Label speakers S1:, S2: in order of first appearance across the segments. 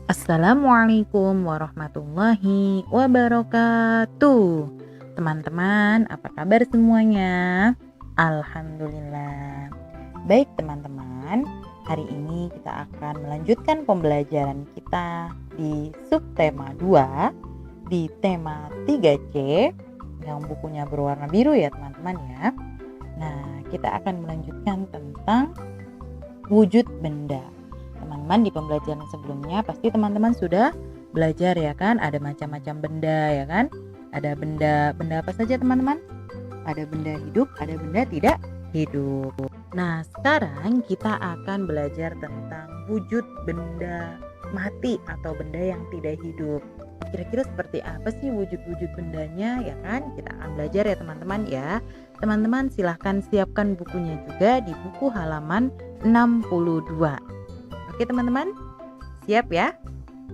S1: Assalamualaikum warahmatullahi wabarakatuh. Teman-teman, apa kabar semuanya? Alhamdulillah. Baik teman-teman, hari ini kita akan melanjutkan pembelajaran kita di subtema 2 di tema 3C yang bukunya berwarna biru ya teman-teman ya. Nah, kita akan melanjutkan tentang wujud benda. Teman-teman, di pembelajaran sebelumnya pasti teman-teman sudah belajar ya kan, ada macam-macam benda ya kan. Ada benda apa saja teman-teman? Ada benda hidup, ada benda tidak hidup. Nah, sekarang kita akan belajar tentang wujud benda mati atau benda yang tidak hidup. Kira-kira seperti apa sih wujud-wujud bendanya ya kan? Kita akan belajar ya teman-teman ya. Teman-teman silahkan siapkan bukunya juga di buku halaman 62. Oke teman-teman, siap ya?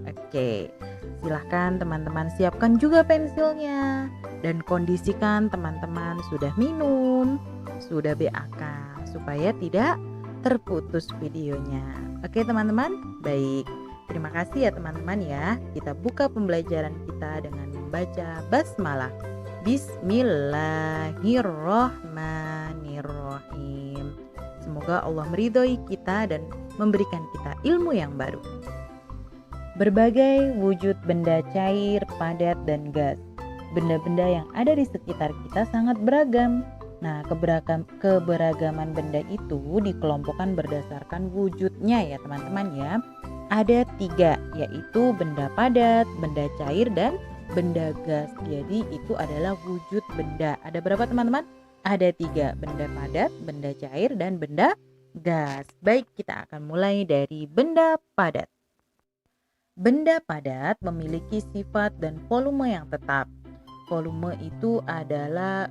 S1: Oke, silahkan teman-teman siapkan juga pensilnya. Dan kondisikan teman-teman sudah minum, sudah BAK, supaya tidak terputus videonya. Oke teman-teman, baik. Terima kasih ya teman-teman ya. Kita buka pembelajaran kita dengan membaca basmalah. Bismillahirrohmanirrohim. Semoga Allah meridhoi kita dan memberikan kita ilmu yang baru. Berbagai wujud benda cair, padat, dan gas. Benda-benda yang ada di sekitar kita sangat beragam. Nah, keberagaman benda itu dikelompokkan berdasarkan wujudnya ya teman-teman ya. Ada 3, yaitu benda padat, benda cair, dan benda gas. Jadi itu adalah wujud benda. Ada berapa teman-teman? Ada 3, benda padat, benda cair, dan benda gas. Baik, kita akan mulai dari benda padat. Benda padat memiliki sifat dan volume yang tetap. Volume itu adalah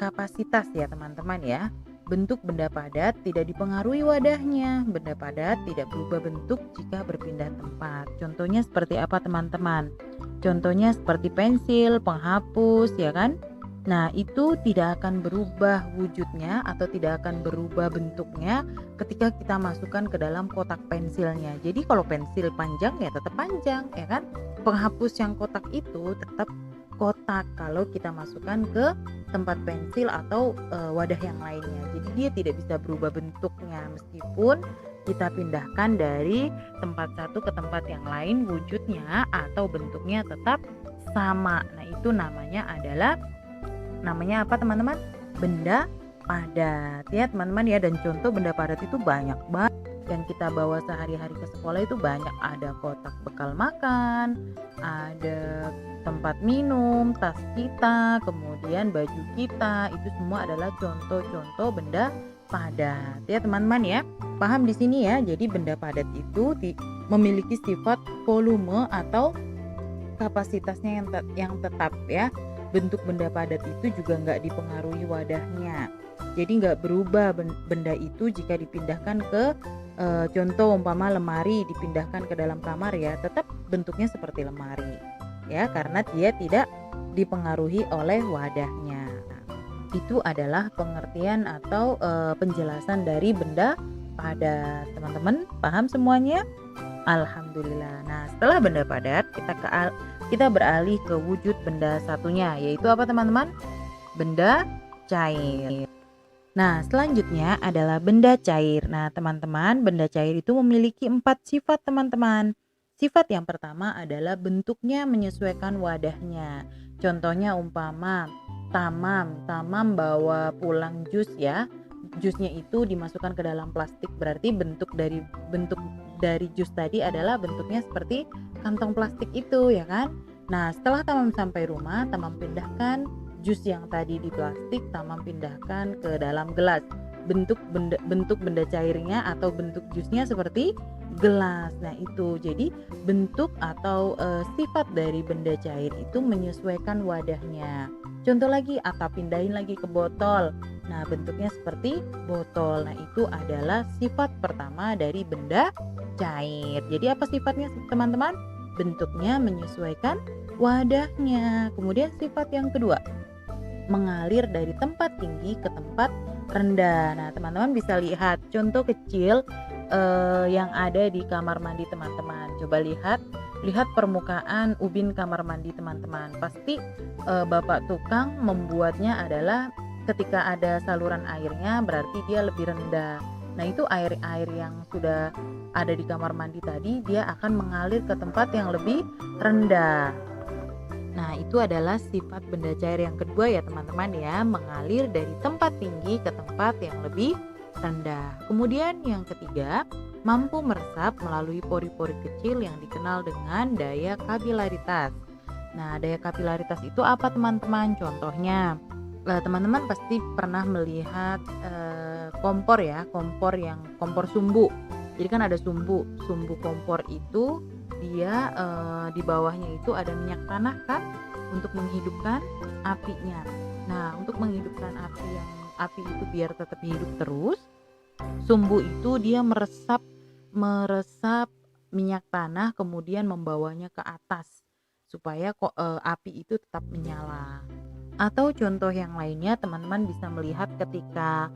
S1: kapasitas ya teman-teman ya. Bentuk benda padat tidak dipengaruhi wadahnya. Benda padat tidak berubah bentuk jika berpindah tempat. Contohnya seperti apa teman-teman? Contohnya seperti pensil, penghapus ya kan? Nah, itu tidak akan berubah wujudnya atau tidak akan berubah bentuknya ketika kita masukkan ke dalam kotak pensilnya. Jadi kalau pensil panjang ya tetap panjang ya kan? Penghapus yang kotak itu tetap kotak kalau kita masukkan ke tempat pensil atau wadah yang lainnya. Jadi dia tidak bisa berubah bentuknya meskipun kita pindahkan dari tempat satu ke tempat yang lain, wujudnya atau bentuknya tetap sama. Nah, itu namanya apa teman-teman? Benda padat ya teman-teman ya. Dan contoh benda padat itu banyak banget yang kita bawa sehari-hari ke sekolah itu banyak. Ada kotak bekal makan, ada tempat minum, tas kita, kemudian baju kita. Itu semua adalah contoh-contoh benda padat ya teman-teman ya. Paham di sini ya. Jadi benda padat itu memiliki sifat volume atau kapasitasnya yang tetap ya. Bentuk benda padat itu juga nggak dipengaruhi wadahnya. Jadi nggak berubah benda itu jika dipindahkan ke contoh umpama lemari dipindahkan ke dalam kamar ya, tetap bentuknya seperti lemari ya, karena dia tidak dipengaruhi oleh wadahnya. Nah, itu adalah pengertian atau penjelasan dari benda padat. Teman-teman paham semuanya? Alhamdulillah. Nah, setelah benda padat kita beralih ke wujud benda satunya, yaitu apa teman-teman? Benda cair. Nah, selanjutnya adalah benda cair. Nah, teman-teman, benda cair itu memiliki 4 sifat teman-teman. Sifat yang pertama adalah bentuknya menyesuaikan wadahnya. Contohnya umpama tamam bawa pulang jus ya. Jusnya itu dimasukkan ke dalam plastik, berarti bentuk dari jus tadi adalah bentuknya seperti kantong plastik itu ya kan. Nah, setelah tamam sampai rumah, tamam pindahkan jus yang tadi di plastik, tamam pindahkan ke dalam gelas. Bentuk benda cairnya atau bentuk jusnya seperti gelas. Nah, itu jadi bentuk atau sifat dari benda cair itu menyesuaikan wadahnya. Contoh lagi, atau pindahin lagi ke botol. Nah, bentuknya seperti botol. Nah, itu adalah sifat pertama dari benda cair. Jadi apa sifatnya teman-teman? Bentuknya menyesuaikan wadahnya. Kemudian sifat yang kedua, mengalir dari tempat tinggi ke tempat rendah. Nah, teman-teman bisa lihat contoh kecil yang ada di kamar mandi teman-teman. Coba lihat permukaan ubin kamar mandi teman-teman. Pasti Bapak tukang membuatnya adalah ketika ada saluran airnya berarti dia lebih rendah. Nah, itu air-air yang sudah ada di kamar mandi tadi dia akan mengalir ke tempat yang lebih rendah. Nah, itu adalah sifat benda cair yang kedua ya teman-teman ya, mengalir dari tempat tinggi ke tempat yang lebih rendah. Kemudian yang ketiga, mampu meresap melalui pori-pori kecil yang dikenal dengan daya kapilaritas. Nah, daya kapilaritas itu apa teman-teman? Contohnya, teman-teman pasti pernah melihat kompor ya, kompor sumbu. Jadi kan ada sumbu kompor itu dia di bawahnya itu ada minyak tanah kan untuk menghidupkan apinya. Nah, untuk menghidupkan api itu biar tetap hidup terus, sumbu itu dia meresap minyak tanah kemudian membawanya ke atas supaya api itu tetap menyala. Atau contoh yang lainnya, teman-teman bisa melihat ketika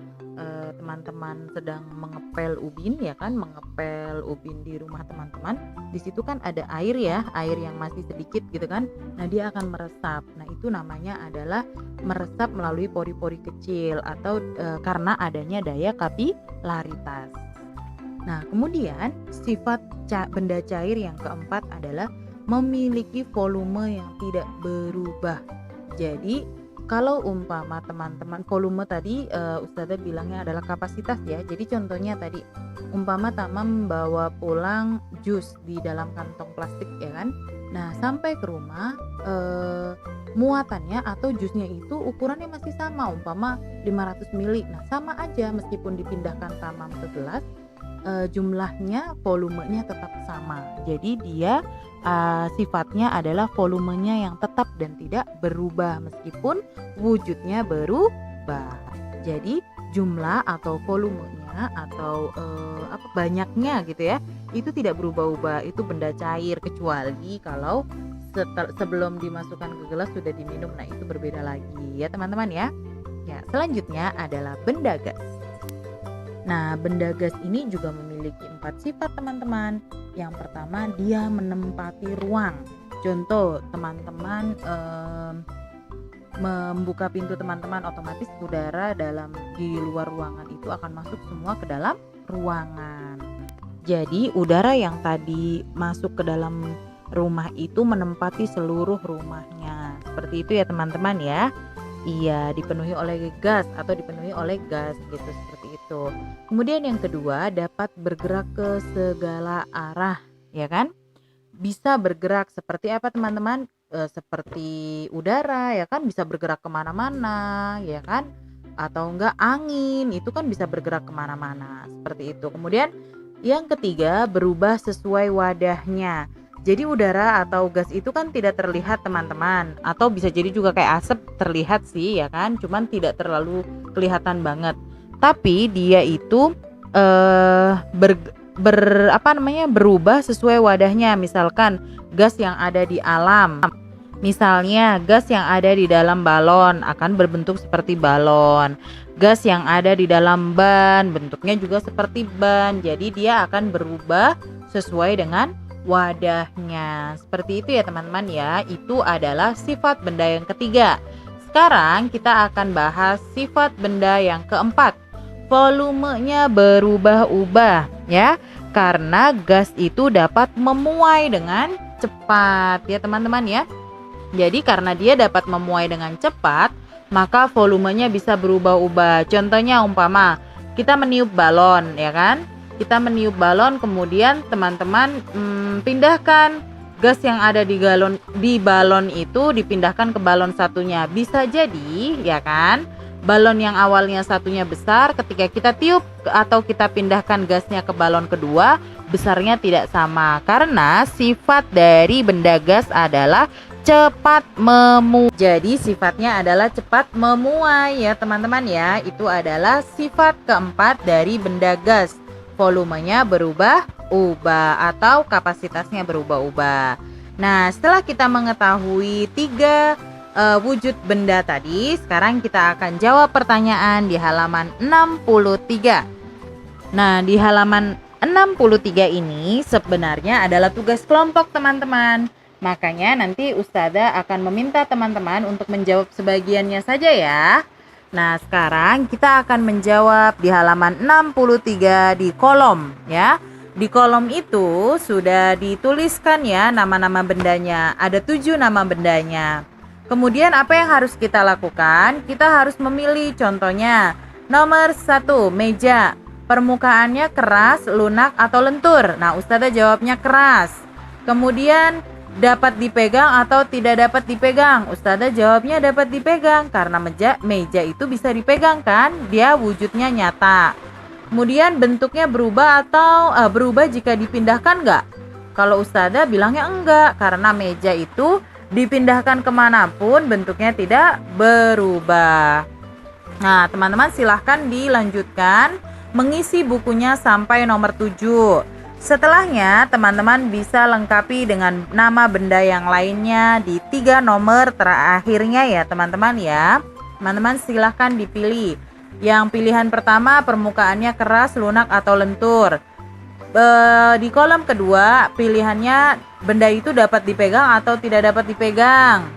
S1: teman-teman sedang mengepel ubin ya kan, mengepel ubin di rumah teman-teman, di situ kan ada air ya, air yang masih sedikit gitu kan. Nah, dia akan meresap. Nah, itu namanya adalah meresap melalui pori-pori kecil atau karena adanya daya kapilaritas. Nah, kemudian sifat benda cair yang keempat adalah memiliki volume yang tidak berubah. Jadi kalau umpama teman-teman volume tadi Ustazah bilangnya adalah kapasitas ya. Jadi contohnya tadi umpama Tamam membawa pulang jus di dalam kantong plastik ya kan. Nah, sampai ke rumah muatannya atau jusnya itu ukurannya masih sama, umpama 500 ml. Nah, sama aja meskipun dipindahkan Tamam ke gelas, jumlahnya volumenya tetap sama. Jadi dia sifatnya adalah volumenya yang tetap dan tidak berubah meskipun wujudnya berubah. Jadi jumlah atau volumenya atau banyaknya gitu ya, itu tidak berubah-ubah. Itu benda cair kecuali kalau sebelum dimasukkan ke gelas sudah diminum. Nah, itu berbeda lagi ya teman-teman ya. Ya, selanjutnya adalah benda gas. Nah, benda gas ini juga memiliki 4 sifat teman-teman. Yang pertama, dia menempati ruang. Contoh, teman-teman membuka pintu teman-teman, otomatis udara di luar ruangan itu akan masuk semua ke dalam ruangan. Jadi udara yang tadi masuk ke dalam rumah itu menempati seluruh rumahnya. Seperti itu ya teman-teman ya. Iya, dipenuhi oleh gas atau dipenuhi oleh gas gitu, seperti itu. Kemudian yang kedua, dapat bergerak ke segala arah, ya kan? Bisa bergerak seperti apa teman-teman? Seperti udara ya kan, bisa bergerak kemana-mana ya kan? Atau enggak angin, itu kan bisa bergerak kemana-mana, seperti itu. Kemudian yang ketiga, berubah sesuai wadahnya. Jadi udara atau gas itu kan tidak terlihat teman-teman, atau bisa jadi juga kayak asap terlihat sih ya kan, cuman tidak terlalu kelihatan banget. Tapi dia itu berubah sesuai wadahnya. Misalkan gas yang ada di alam, misalnya gas yang ada di dalam balon akan berbentuk seperti balon. Gas yang ada di dalam ban bentuknya juga seperti ban. Jadi dia akan berubah sesuai dengan wadahnya. Seperti itu ya teman-teman ya. Itu adalah sifat benda yang ketiga. Sekarang kita akan bahas sifat benda yang keempat. Volumenya berubah-ubah ya. Karena gas itu dapat memuai dengan cepat ya teman-teman ya. Jadi karena dia dapat memuai dengan cepat, maka volumenya bisa berubah-ubah. Contohnya umpama kita meniup balon ya kan. Kita meniup balon, kemudian teman-teman pindahkan gas yang ada di balon itu dipindahkan ke balon satunya. Bisa jadi ya kan, balon yang awalnya satunya besar, ketika kita tiup atau kita pindahkan gasnya ke balon kedua, besarnya tidak sama. Karena sifat dari benda gas adalah cepat memuai. Jadi sifatnya adalah cepat memuai ya teman-teman ya. Itu adalah sifat keempat dari benda gas. Volumenya berubah-ubah atau kapasitasnya berubah-ubah. Nah, setelah kita mengetahui 3 wujud benda tadi, sekarang kita akan jawab pertanyaan di halaman 63. Nah, di halaman 63 ini sebenarnya adalah tugas kelompok teman-teman. Makanya nanti Ustazah akan meminta teman-teman untuk menjawab sebagiannya saja ya. Nah, sekarang kita akan menjawab di halaman 63 di kolom ya. Di kolom itu sudah dituliskan ya nama-nama bendanya. Ada 7 nama bendanya. Kemudian apa yang harus kita lakukan? Kita harus memilih contohnya. Nomor 1, meja. Permukaannya keras, lunak atau lentur? Nah, Ustazah jawabnya keras. Kemudian dapat dipegang atau tidak dapat dipegang? Ustazah jawabnya dapat dipegang karena meja itu bisa dipegang kan? Dia wujudnya nyata. Kemudian bentuknya berubah atau berubah jika dipindahkan enggak? Kalau Ustazah bilangnya enggak karena meja itu dipindahkan kemanapun bentuknya tidak berubah. Nah, teman-teman silahkan dilanjutkan mengisi bukunya sampai nomor 7. Setelahnya, teman-teman bisa lengkapi dengan nama benda yang lainnya di 3 nomor terakhirnya ya teman-teman ya. Teman-teman silahkan dipilih. Yang pilihan pertama permukaannya keras, lunak atau lentur. Di kolom kedua pilihannya benda itu dapat dipegang atau tidak dapat dipegang.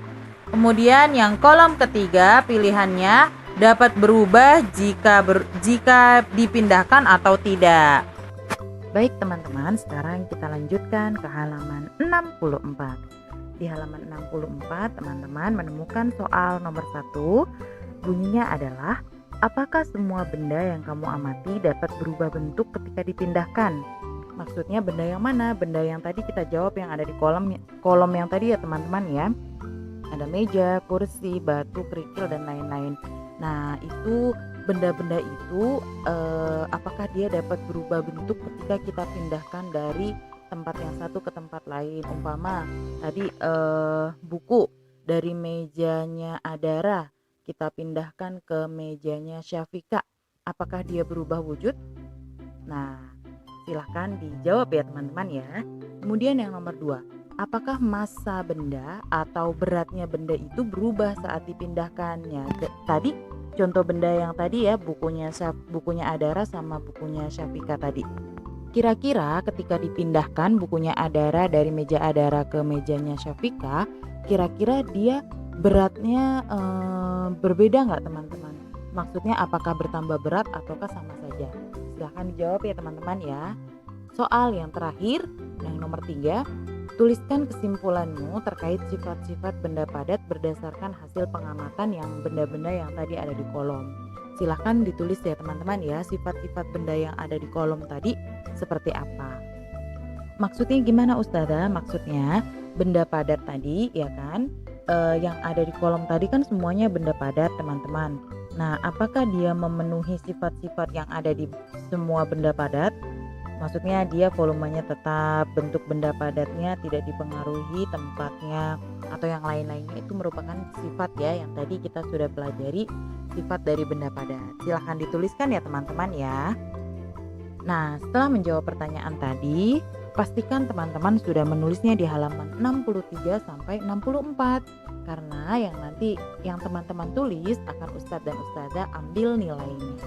S1: Kemudian yang kolom ketiga pilihannya dapat berubah jika dipindahkan atau tidak. Baik teman-teman, sekarang kita lanjutkan ke halaman 64. Di halaman 64 teman-teman menemukan soal nomor 1. Bunyinya adalah, apakah semua benda yang kamu amati dapat berubah bentuk ketika dipindahkan? Maksudnya benda yang mana? Benda yang tadi kita jawab yang ada di kolom yang tadi ya teman-teman ya. Ada meja, kursi, batu, kerikil dan lain-lain. Nah, itu benda-benda itu apakah dia dapat berubah bentuk ketika kita pindahkan dari tempat yang satu ke tempat lain? Umpama tadi buku dari mejanya Adara kita pindahkan ke mejanya Syafika, apakah dia berubah wujud? Nah, silahkan dijawab ya teman-teman ya. Kemudian yang nomor 2, apakah massa benda atau beratnya benda itu berubah saat dipindahkannya? Tadi contoh benda yang tadi ya, bukunya Adara sama bukunya Syafika tadi. Kira-kira ketika dipindahkan bukunya Adara dari meja Adara ke mejanya Syafika, kira-kira dia beratnya berbeda nggak teman-teman? Maksudnya apakah bertambah berat ataukah sama saja? Silahkan dijawab ya teman-teman ya. Soal yang terakhir, yang nomor 3, tuliskan kesimpulanmu terkait sifat-sifat benda padat berdasarkan hasil pengamatan yang benda-benda yang tadi ada di kolom. Silahkan ditulis ya teman-teman ya, sifat-sifat benda yang ada di kolom tadi seperti apa. Maksudnya gimana Ustazah? Maksudnya benda padat tadi ya kan, yang ada di kolom tadi kan semuanya benda padat teman-teman. Nah, apakah dia memenuhi sifat-sifat yang ada di semua benda padat? Maksudnya dia volumenya tetap, bentuk benda padatnya tidak dipengaruhi tempatnya atau yang lain-lainnya, itu merupakan sifat ya yang tadi kita sudah pelajari, sifat dari benda padat. Silahkan dituliskan ya teman-teman ya. Nah, setelah menjawab pertanyaan tadi, pastikan teman-teman sudah menulisnya di halaman 63 sampai 64. Karena yang teman-teman tulis akan Ustadz dan Ustazah ambil nilainya.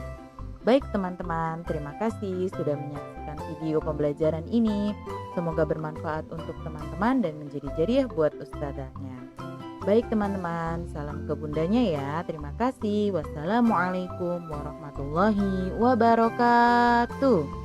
S1: Baik teman-teman, terima kasih sudah menyaksikan video pembelajaran ini. Semoga bermanfaat untuk teman-teman dan menjadi jariah buat ustazahnya. Baik teman-teman, salam ke bundanya ya. Terima kasih. Wassalamualaikum warahmatullahi wabarakatuh.